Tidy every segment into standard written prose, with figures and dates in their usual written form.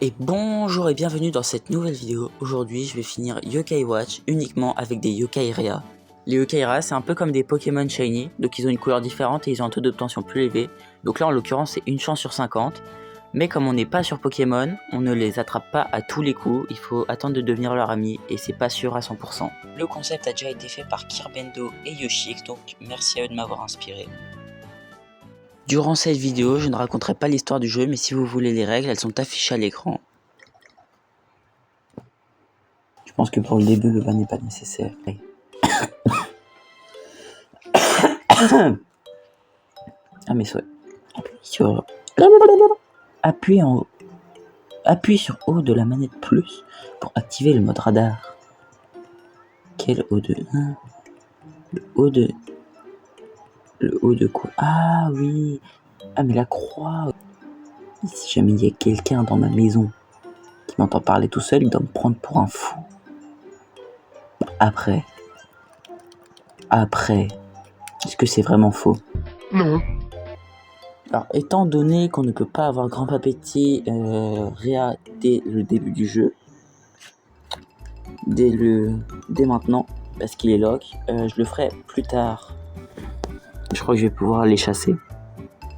Et bonjour et bienvenue dans cette nouvelle vidéo. Aujourd'hui je vais finir Yokai Watch uniquement avec des Yokai Rare. Les Yokai Rare c'est un peu comme des Pokémon Shiny, donc ils ont une couleur différente et ils ont un taux d'obtention plus élevé. Donc là en l'occurrence c'est une chance sur 50. Mais comme on n'est pas sur Pokémon, on ne les attrape pas à tous les coups, il faut attendre de devenir leur ami et c'est pas sûr à 100%. Le concept a déjà été fait par Kirbendo et Yoshix, donc merci à eux de m'avoir inspiré. Durant cette vidéo, je ne raconterai pas l'histoire du jeu, mais si vous voulez les règles, elles sont affichées à l'écran. Je pense que pour le début, le bas n'est pas nécessaire. Ah mes souhaits. Appuie sur O de la manette plus pour activer le mode radar. Quel O2 Le O de quoi? Ah oui. Ah mais la croix. Si jamais il y a quelqu'un dans ma maison qui m'entend parler tout seul, il doit me prendre pour un fou. Après, est-ce que c'est vraiment faux? Non. Alors, étant donné qu'on ne peut pas avoir Grand Papetti Réa dès le début du jeu, dès maintenant, parce qu'il est lock, je le ferai plus tard. Je crois que je vais pouvoir les chasser.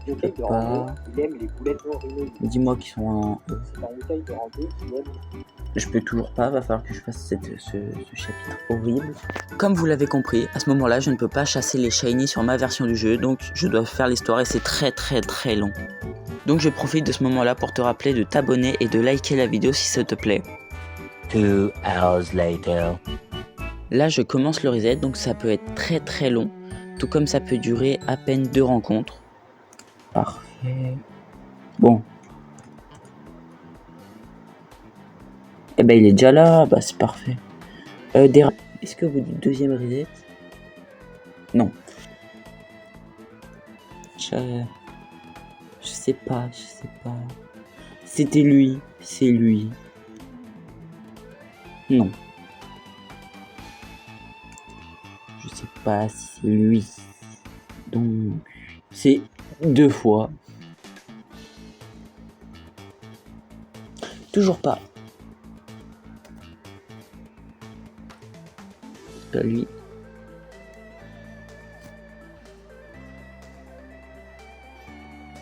Yokai de Rambo, il aime les boulettes enrhumées. Dis-moi qu'ils sont en... C'est un Yokai de Rambo qui aime. Je peux toujours pas, va falloir que je fasse ce chapitre horrible. Comme vous l'avez compris, à ce moment-là, je ne peux pas chasser les shiny sur ma version du jeu, donc je dois faire l'histoire et c'est très long. Donc je profite de ce moment-là pour te rappeler de t'abonner et de liker la vidéo si ça te plaît. 2 hours later. Là, je commence le reset, donc ça peut être très long, tout comme ça peut durer à peine 2 rencontres. Parfait. Bon. Eh ben il est déjà là, bah c'est parfait. Est-ce que vous dites deuxième reset? Non. Je sais pas. C'était lui, c'est lui. Non. Je sais pas si c'est lui. Donc, c'est 2 fois. Toujours pas. C'est pas lui.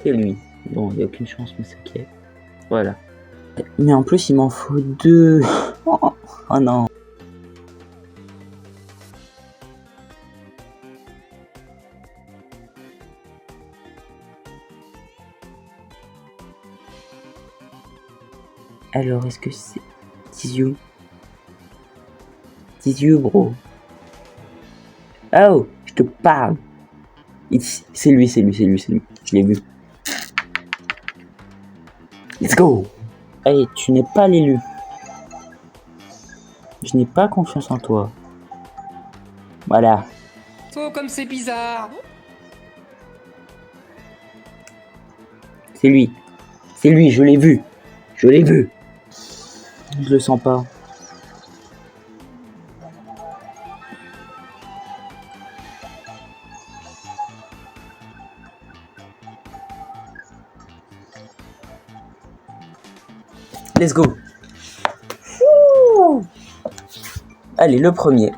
C'est lui. Bon, il n'y a aucune chance, mais c'est ok. Voilà. Mais en plus, il m'en faut 2. Oh non. Alors, est-ce que c'est Tiziu? Tiziu, bro. Oh, je te parle. C'est lui. Je l'ai vu. Let's go. Hey, tu n'es pas l'élu. Je n'ai pas confiance en toi. Voilà. Oh, comme c'est bizarre! C'est lui, je l'ai vu. Je le sens pas. Let's go. Ouh. Allez, le premier.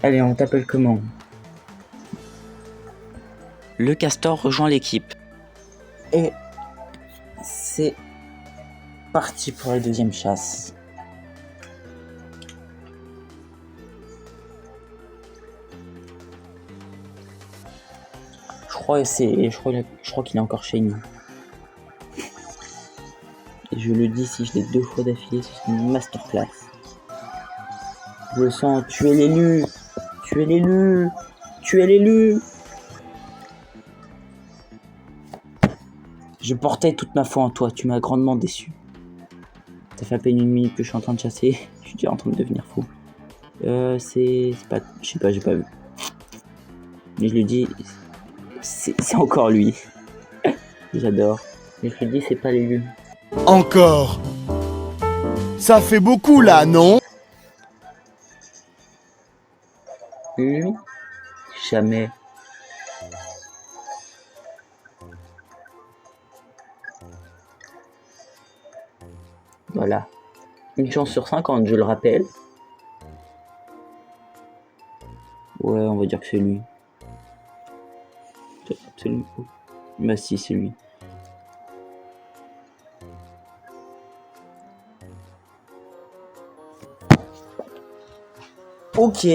Allez, on t'appelle comment? Le castor rejoint l'équipe. Et c'est parti pour la deuxième chasse. Je crois qu'il est encore shiny. Et je le dis, si je l'ai 2 fois d'affilée, c'est une masterclass. Je le sens, tu es l'élu. Je portais toute ma foi en toi, tu m'as grandement déçu. Ça fait à peine 1 minute que je suis en train de chasser, je suis déjà en train de devenir fou. C'est pas... Je sais pas, j'ai pas vu. Mais je le dis, c'est encore lui. J'adore. Mais je le dis, c'est pas l'élu. Encore. Ça fait beaucoup là, non? Lui? Jamais. Voilà. Une chance sur 50, je le rappelle. Ouais, on va dire que c'est lui. C'est lui. Bah si, c'est lui. Ok.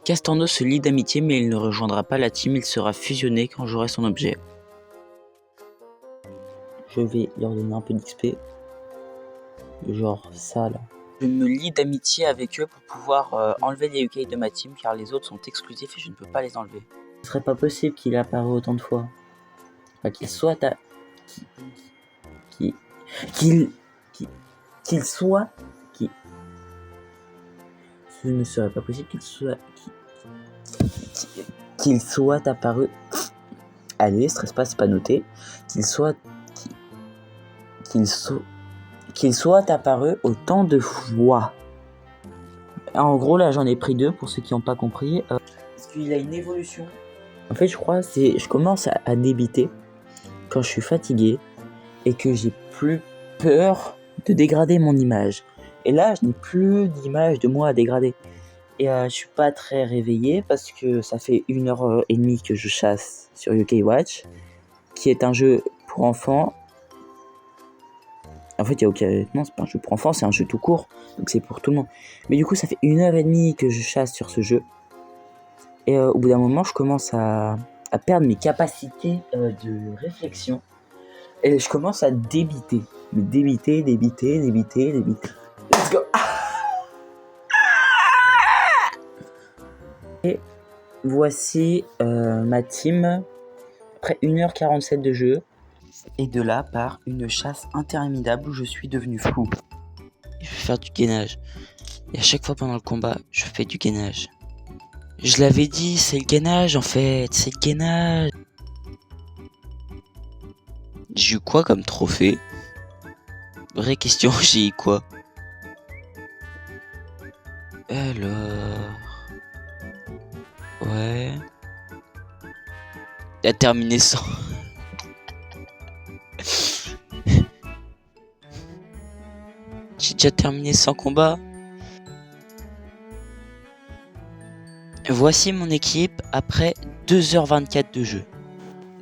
Castano se lie d'amitié, mais il ne rejoindra pas la team, il sera fusionné quand j'aurai son objet. Je vais leur donner un peu d'XP. Genre ça là. Je me lie d'amitié avec eux pour pouvoir enlever les UK de ma team, car les autres sont exclusifs et je ne peux pas les enlever. Ce serait pas possible qu'il apparaît autant de fois. Enfin, qu'il soit à... qu'il soit... Ce ne serait pas possible qu'il soit apparu... Allez, stresse pas, c'est pas noté. Qu'il soit apparu autant de fois. En gros, là, j'en ai pris 2 pour ceux qui n'ont pas compris. Parce qu'il a une évolution. En fait, je crois, je commence à débiter quand je suis fatigué et que j'ai plus peur de dégrader mon image. Et là, je n'ai plus d'image de moi à dégrader. Et je suis pas très réveillé parce que ça fait 1h30 que je chasse sur UK Watch, qui est un jeu pour enfants. En fait, il y a aucun... Non, c'est pas un jeu pour enfants, c'est un jeu tout court, donc c'est pour tout le monde. Mais du coup, ça fait 1h30 que je chasse sur ce jeu. Et au bout d'un moment, je commence à perdre mes capacités de réflexion. Et je commence à débiter. Débiter. Let's go. Et voici ma team. Après 1h47 de jeu. Et de là part une chasse interminable où je suis devenu fou. Je vais faire du gainage. Et à chaque fois pendant le combat, je fais du gainage. Je l'avais dit, c'est le gainage en fait, c'est le gainage. J'ai eu quoi comme trophée? Vraie question, j'ai eu quoi? Alors... Ouais... Il a terminé sans... J'ai déjà terminé 100 combats. Voici mon équipe après 2h24 de jeu.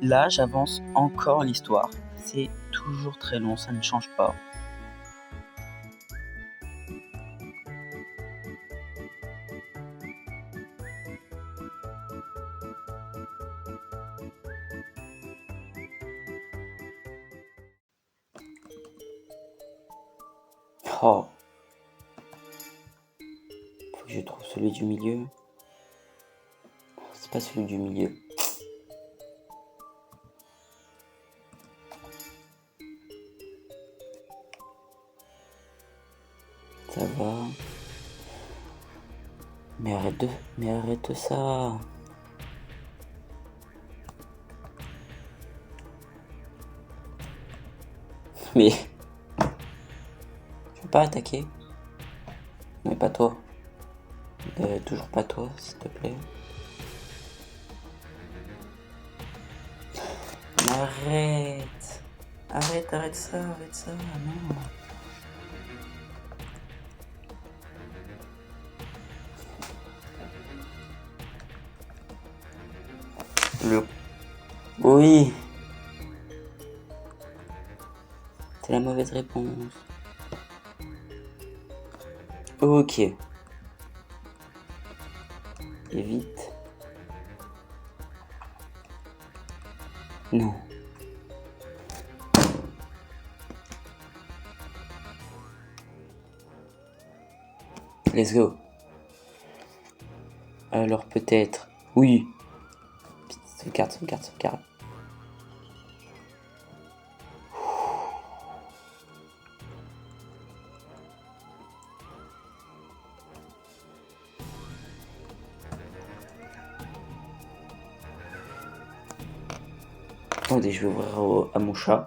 Là, j'avance encore l'histoire. C'est toujours très long, ça ne change pas. Oh. Faut que je trouve celui du milieu. C'est pas celui du milieu. Ça va. Mais arrête ça. Mais... Tu veux pas attaquer? Mais pas toi. Toujours pas toi, s'il te plaît. Arrête. Arrête ça, non. Oui. C'est la mauvaise réponse. Ok. Et vite. Non. Let's go. Alors peut-être... Oui. Sauvegarde. Attendez, je vais ouvrir à mon chat.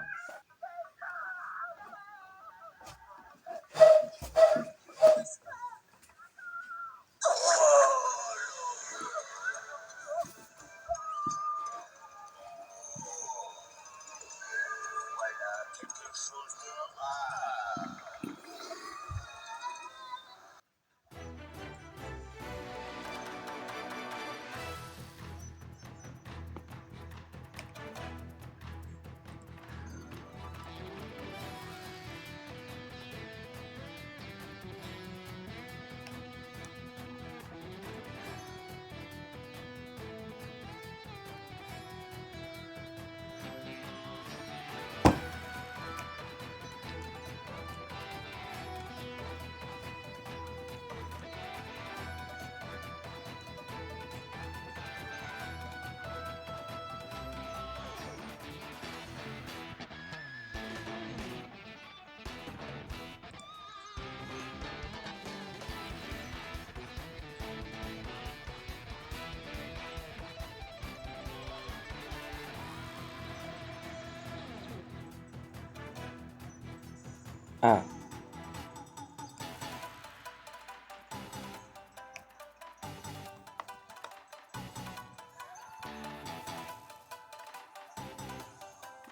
Ah.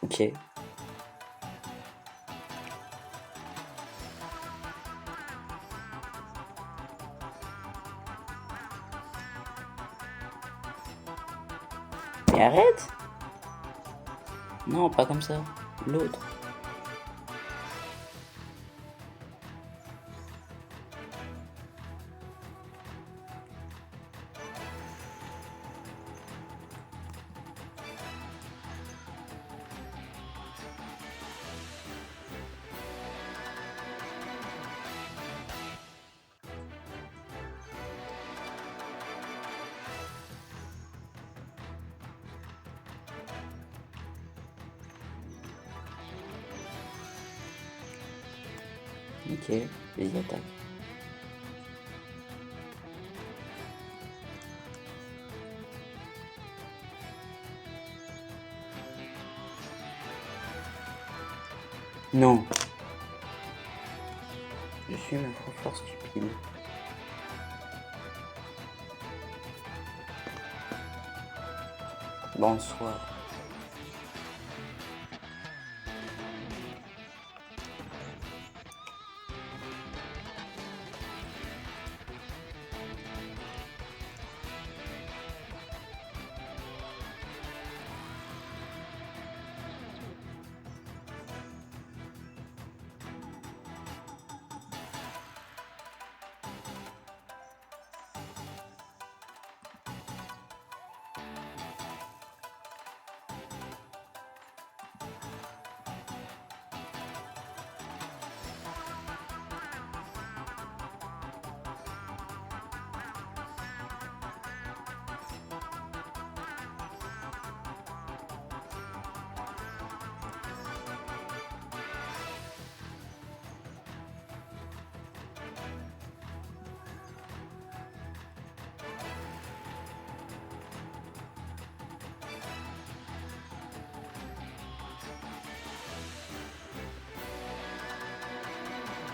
Ok. Mais arrête! Non, pas comme ça. L'autre. Ok, les attaques. Non. Je suis ma fort stupide. Bonsoir.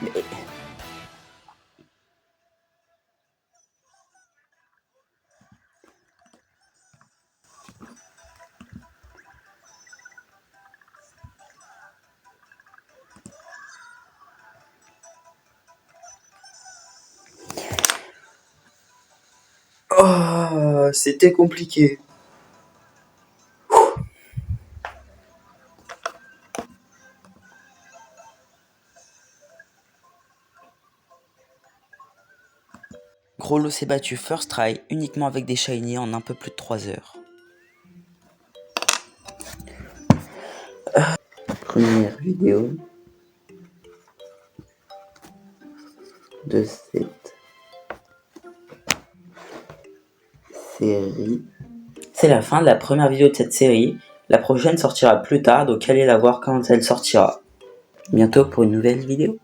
Mais... Oh, c'était compliqué. Grollo s'est battu first try uniquement avec des shiny en un peu plus de 3 heures. Première vidéo de cette série. C'est la fin de la première vidéo de cette série. La prochaine sortira plus tard, donc allez la voir quand elle sortira. Bientôt pour une nouvelle vidéo.